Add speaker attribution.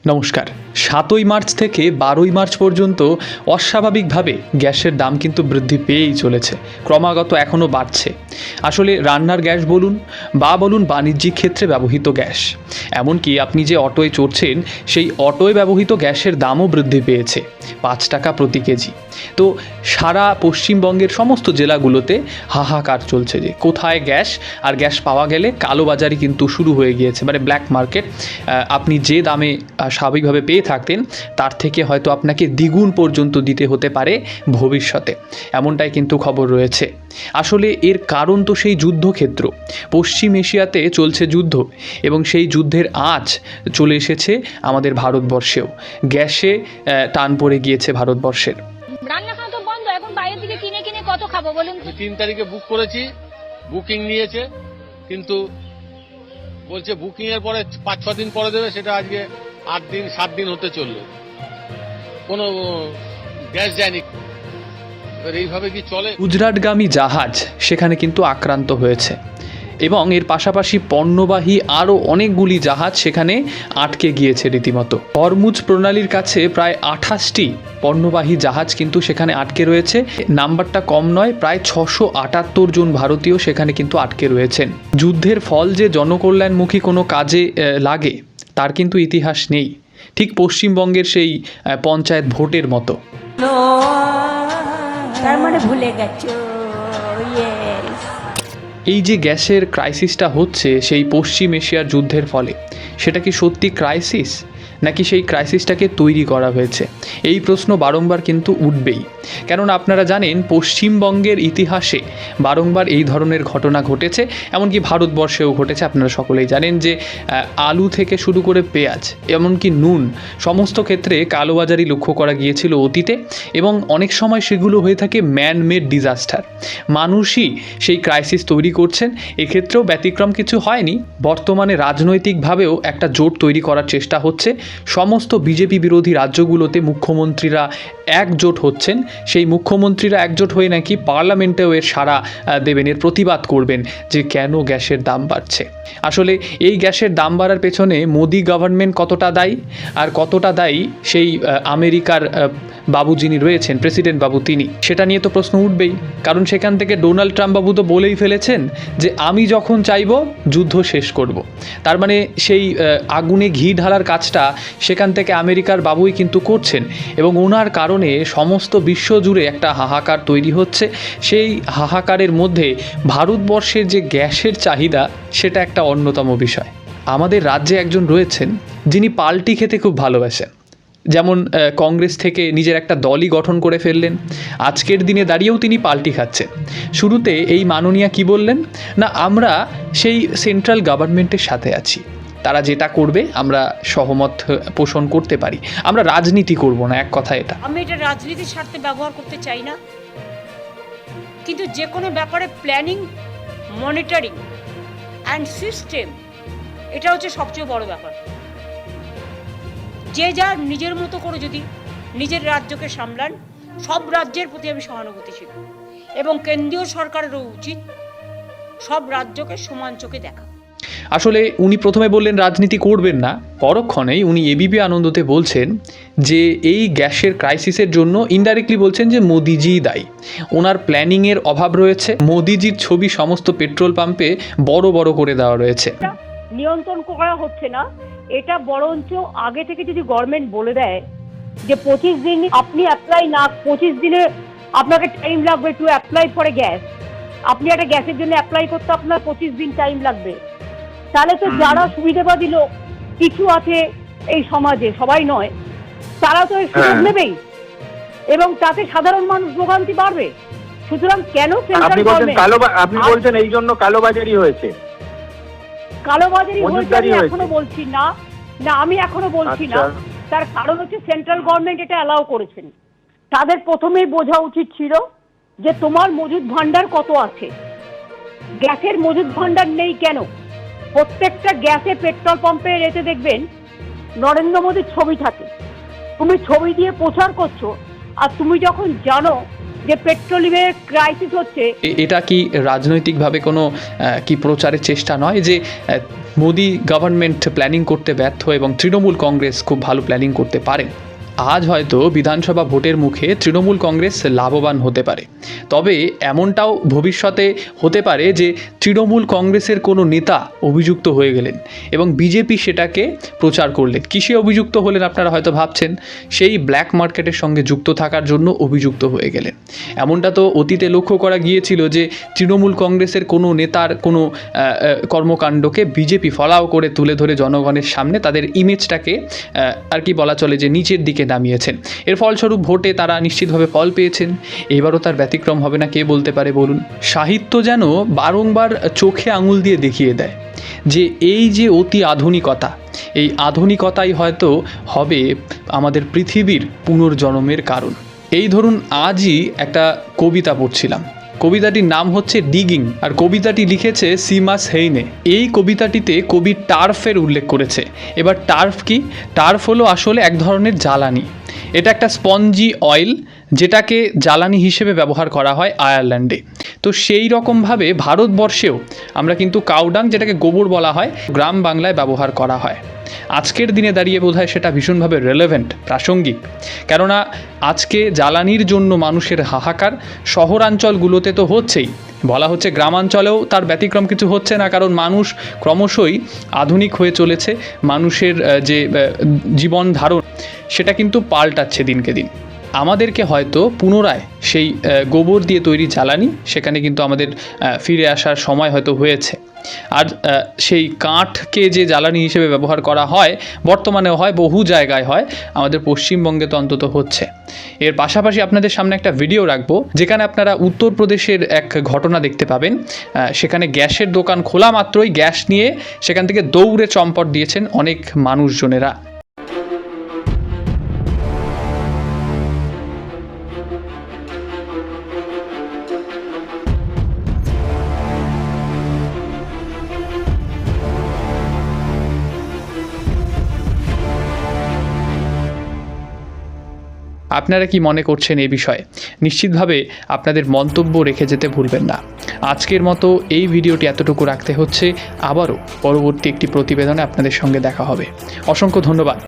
Speaker 1: নমস্কার। ৭ই মার্চ থেকে ১২ই মার্চ পর্যন্ত অস্বাভাবিকভাবে গ্যাসের দাম কিন্তু বৃদ্ধি পেয়েই চলেছে, ক্রমাগত এখনও বাড়ছে। আসলে রান্নার গ্যাস বলুন বাণিজ্যিক ক্ষেত্রে ব্যবহৃত গ্যাস, এমনকি আপনি যে অটোয় চড়ছেন সেই অটোয় ব্যবহৃত গ্যাসের দামও বৃদ্ধি পেয়েছে ৫ টাকা প্রতি কেজি। তো সারা পশ্চিমবঙ্গের সমস্ত জেলাগুলোতে হাহাকার চলছে যে কোথায় গ্যাস, আর গ্যাস পাওয়া গেলে কালোবাজারি কিন্তু শুরু হয়ে গিয়েছে, মানে ব্ল্যাক মার্কেট। আপনি যে দামে স্বাভাবিকভাবে পেয়ে থাকতেন তার থেকে হয়তো আপনাকে দ্বিগুণ পর্যন্ত দিতে হতে পারে ভবিষ্যতে, এমনটাই কিন্তু খবর রয়েছে। আসলে এর কারণ তো সেই যুদ্ধক্ষেত্র, পশ্চিম এশিয়াতে চলছে যুদ্ধ, এবং সেই যুদ্ধের আঁচ চলে এসেছে আমাদের ভারতবর্ষেও। গ্যাসে টান পড়ে গিয়েছে ভারতবর্ষের।
Speaker 2: রান্নাখানা তো বন্ধ, এখন বাইরের থেকে কিনে কিনে কত খাবো বলুন?
Speaker 3: 3 তারিখে বুক করেছি, বুকিং নিয়েছে, কিন্তু বলছে বুকিং এর পরে ৫-৬ দিন পরে দেবে, সেটা আজকে ৮ দিন ৭ দিন হতে চললো, কোনো গ্যাস যায়নি। এবার এইভাবে কি চলে?
Speaker 1: গুজরাটগামী জাহাজ সেখানে কিন্তু আক্রান্ত হয়েছে, এবং এর পাশাপাশি পণ্যবাহী আরও অনেকগুলি জাহাজ সেখানে আটকে গিয়েছে রীতিমতো। হরমুজ প্রণালীর কাছে প্রায় ২৮টি পণ্যবাহী জাহাজ কিন্তু সেখানে আটকে রয়েছে। নাম্বারটা কম নয়, প্রায় ৬৭৮ জন ভারতীয় সেখানে কিন্তু আটকে রয়েছেন। যুদ্ধের ফল যে জনকল্যাণমুখী কোনো কাজে লাগে তার কিন্তু ইতিহাস নেই, ঠিক পশ্চিমবঙ্গের সেই পঞ্চায়েত ভোটের মতো।
Speaker 4: তার মানে ভুলে গেছো।
Speaker 1: এই যে গ্যাসের ক্রাইসিসটা হচ্ছে সেই পশ্চিম এশিয়ার যুদ্ধের ফলে, সেটা কি সত্যি ক্রাইসিস, নাকি সেই ক্রাইসিসটাকে তৈরি করা হয়েছে? এই প্রশ্ন বারংবার কিন্তু উঠবেই, কেননা আপনারা জানেন পশ্চিমবঙ্গের ইতিহাসে বারংবার এই ধরনের ঘটনা ঘটেছে, এমনকি ভারতবর্ষেও ঘটেছে। আপনারা সকলেই জানেন যে আলু থেকে শুরু করে পেঁয়াজ, এমনকি নুন, সমস্ত ক্ষেত্রে কালোবাজারি লক্ষ্য করা গিয়েছিল অতীতে, এবং অনেক সময় সেগুলো হয়ে থাকে ম্যান মেড ডিজাস্টার। মানুষই সেই ক্রাইসিস তৈরি করছেন, এক্ষেত্রেও ব্যতিক্রম কিছু হয়নি। বর্তমানে রাজনৈতিকভাবেও একটা জোট তৈরি করার চেষ্টা হচ্ছে। সমস্ত বিজেপি বিরোধী রাজ্যগুলোতে মুখ্যমন্ত্রীরা একজোট হচ্ছেন, সেই মুখ্যমন্ত্রীরা একজোট হয়ে নাকি পার্লামেন্টেও এর সাড়া দেবেন, এর প্রতিবাদ করবেন যে কেন গ্যাসের দাম বাড়ছে। আসলে এই গ্যাসের দাম বাড়ার পেছনে মোদি গভর্নমেন্ট কতটা দায়ী, আর কতটা দায়ী সেই আমেরিকার বাবু যিনি রয়েছেন, প্রেসিডেন্ট বাবু, তিনি, সেটা নিয়ে তো প্রশ্ন উঠবেই। কারণ সেখান থেকে ডোনাল্ড ট্রাম্প বাবু তো বলেই ফেলেছেন যে আমি যখন চাইব যুদ্ধ শেষ করব। তার মানে সেই আগুনে ঘি ঢালার কাজটা সেখান থেকে আমেরিকার বাবুই কিন্তু করছেন, এবং ওনার কারণে সমস্ত বিশ্ব জুড়ে একটা হাহাকার তৈরি হচ্ছে। সেই হাহাকারের মধ্যে ভারতবর্ষের যে গ্যাসের চাহিদা সেটা একটা অন্যতম বিষয়। আমাদের রাজ্যে একজন রয়েছেন যিনি পাল্টি খেতে খুব ভালোবাসেন, যেমন কংগ্রেস থেকে নিজের একটা দলই গঠন করে ফেললেন, আজকের দিনে দাঁড়িয়েও তিনি পাল্টি খাচ্ছেন। শুরুতে এই মাননীয়া কি বললেন, না আমরা সেই সেন্ট্রাল গভর্নমেন্টের সাথে আছি, তারা যেটা করবে আমরা সহমত পোষণ করতে পারি, আমরা রাজনীতি করব না, এক কথা এটা।
Speaker 4: আমি এটা রাজনীতির স্বার্থে ব্যবহার করতে চাই না, কিন্তু যে কোনো ব্যাপারে প্ল্যানিং, মনিটরিং অ্যান্ড সিস্টেম, এটা হচ্ছে সবচেয়ে বড় ব্যাপার। যে যা নিজের মতো করে যদি নিজের রাজ্যকে সামলান, সব রাজ্যের প্রতি আমি সহানুভূতিশীল, এবং কেন্দ্রীয় সরকারেরও উচিত সব রাজ্যকে সমান চোখে দেখা।
Speaker 1: আসলে উনি প্রথমে বললেন রাজনীতি করবেন না, পরক্ষণেই উনি এবিপি আনন্দতে বলছেন যে এই গ্যাসের ক্রাইসিসের জন্য ইনডাইরেক্টলি বলছেন যে মোদিজি দায়ী, ওনার প্ল্যানিংয়ের অভাব রয়েছে। মোদিজির ছবি সমস্ত পেট্রোল পাম্পে বড় বড় করে দেওয়া রয়েছে।
Speaker 5: নিয়ন্ত্রণ করা হচ্ছে না, এটা বরঞ্চ আগে থেকে যদি গভর্নমেন্ট বলে দেয় যে 25 দিন আপনি অ্যাপ্লাই না, 25 দিনে আপনাকে টাইম লাগবে to apply for a gas, আপনি একটা গ্যাসের জন্য অ্যাপ্লাই করতে আপনার 25 দিন টাইম লাগবে, তাহলে তো যারা সুবিধাবাদী লোক কিছু আছে এই সমাজে, সবাই নয়, তারা তো এই সুযোগ নেবেই, এবং তাতে সাধারণ মানুষ ভোগান্তি বাড়বে। সুতরাং কেন
Speaker 6: আপনি বলছেন এই জন্য কালোবাজারি হয়েছে?
Speaker 5: কালোবাজারি হয়েছে আমি এখনো বলছি না, আমি এখনো বলছি না। তার কারণ হচ্ছে সেন্ট্রাল গভর্নমেন্ট এটা অ্যালাউ করেছেন। তাদের প্রথমেই বোঝা উচিত ছিল যে তোমার মজুদ ভান্ডার কত আছে। গ্যাসের মজুদ ভান্ডার নেই কেন? প্রত্যেকটা গ্যাসে পেট্রোল পাম্পে রেতে দেখবেন নরেন্দ্র মোদীর ছবি থাকে, তুমি ছবি দিয়ে প্রচার করছো, আর তুমি যখন জানো যে পেট্রোলিয়ামের ক্রাইসিস হচ্ছে।
Speaker 1: এটা কি রাজনৈতিকভাবে কোনো কি প্রচারের চেষ্টা নয় যে মোদি গভর্নমেন্ট প্ল্যানিং করতে ব্যর্থ এবং তৃণমূল কংগ্রেস খুব ভালো প্ল্যানিং করতে পারেন? আজ হয়তো বিধানসভা ভোটের মুখে তৃণমূল কংগ্রেস লাভবান হতে পারে, তবে এমনটাও ভবিষ্যতে হতে পারে যে তৃণমূল কংগ্রেসের কোনো নেতা অভিযুক্ত হয়ে গেলেন এবং বিজেপি সেটাকে প্রচার করলেন। কিসে অভিযুক্ত হলেন আপনারা হয়তো ভাবছেন, সেই ব্ল্যাক মার্কেটের সঙ্গে যুক্ত থাকার জন্য অভিযুক্ত হয়ে গেলেন। এমনটা তো অতীতে লক্ষ্য করা গিয়েছিল যে তৃণমূল কংগ্রেসের কোনো নেতার কোনো কর্মকাণ্ডকে বিজেপি ফলাও করে তুলে ধরে জনগণের সামনে তাদের ইমেজটাকে আর কি বলা চলে যে নিচের দিকে নামিয়েছেন। এর ফলস্বরূপ ভোটে তারা নিশ্চিতভাবে ফল পেয়েছেন। এবারও তার ব্যতিক্রম হবে না, কে বলতে পারে বলুন? সাহিত্য যেন বারংবার চোখে আঙুল দিয়ে দেখিয়ে দেয় যে এই যে অতি আধুনিকতা, এই আধুনিকতাই হয়তো হবে আমাদের পৃথিবীর পুনর্জন্মের কারণ। এই ধরুন আজই একটা কবিতা পড়ছিলাম, কবিতাটির নাম হচ্ছে ডিগিং, আর কবিতাটি লিখেছে সিমাস হেইনে। এই কবিতাটিতে কবি টার্ফের উল্লেখ করেছে। এবার টার্ফ কি? টার্ফ হলো আসলে এক ধরনের জ্বালানি। এটা একটা স্পঞ্জি অয়েল যেটাকে জ্বালানি হিসেবে ব্যবহার করা হয় আয়ারল্যান্ডে। তো সেই রকমভাবে ভারতবর্ষেও আমরা কিন্তু কাউডাং, যেটাকে গোবর বলা হয়, গ্রাম বাংলায় ব্যবহার করা হয়। আজকের দিনে দাঁড়িয়ে বোধহয় সেটা ভীষণভাবে রেলেভেন্ট, প্রাসঙ্গিক। কেননা আজকে জ্বালানির জন্য মানুষের হাহাকার শহরাঞ্চলগুলোতে তো হচ্ছেই, বলা হচ্ছে গ্রামাঞ্চলেও তার ব্যতিক্রম কিছু হচ্ছে না, কারণ মানুষ ক্রমশই আধুনিক হয়ে চলেছে। মানুষের যে জীবন ধারণ সেটা কিন্তু পাল্টাচ্ছে দিনকে দিন। আমাদেরকে হয়তো পুনরায় সেই গোবর দিয়ে তৈরি জ্বালানি সেখানে কিন্তু আমাদের ফিরে আসার সময় হয়তো হয়েছে। আর সেই কাঠকে যে জ্বালানি হিসেবে ব্যবহার করা হয়, বর্তমানেও হয়, বহু জায়গায় হয়, আমাদের পশ্চিমবঙ্গে তো অন্তত হচ্ছে। এর পাশাপাশি আপনাদের সামনে একটা ভিডিও রাখবো যেখানে আপনারা উত্তরপ্রদেশের এক ঘটনা দেখতে পাবেন। সেখানে গ্যাসের দোকান খোলা মাত্রই গ্যাস নিয়ে সেখান থেকে দৌড়ে চম্পট দিয়েছেন অনেক মানুষজনেরা। আপনারা কি মনে করছেন এই বিষয়ে? নিশ্চিতভাবে আপনাদের মন্তব্য রেখে যেতে ভুলবেন না। আজকের মতো এই ভিডিওটি এতটুকু রাখতে হচ্ছে। আবারও পরবর্তী একটি প্রতিবেদনে আপনাদের সঙ্গে দেখা হবে। অসংখ্য ধন্যবাদ।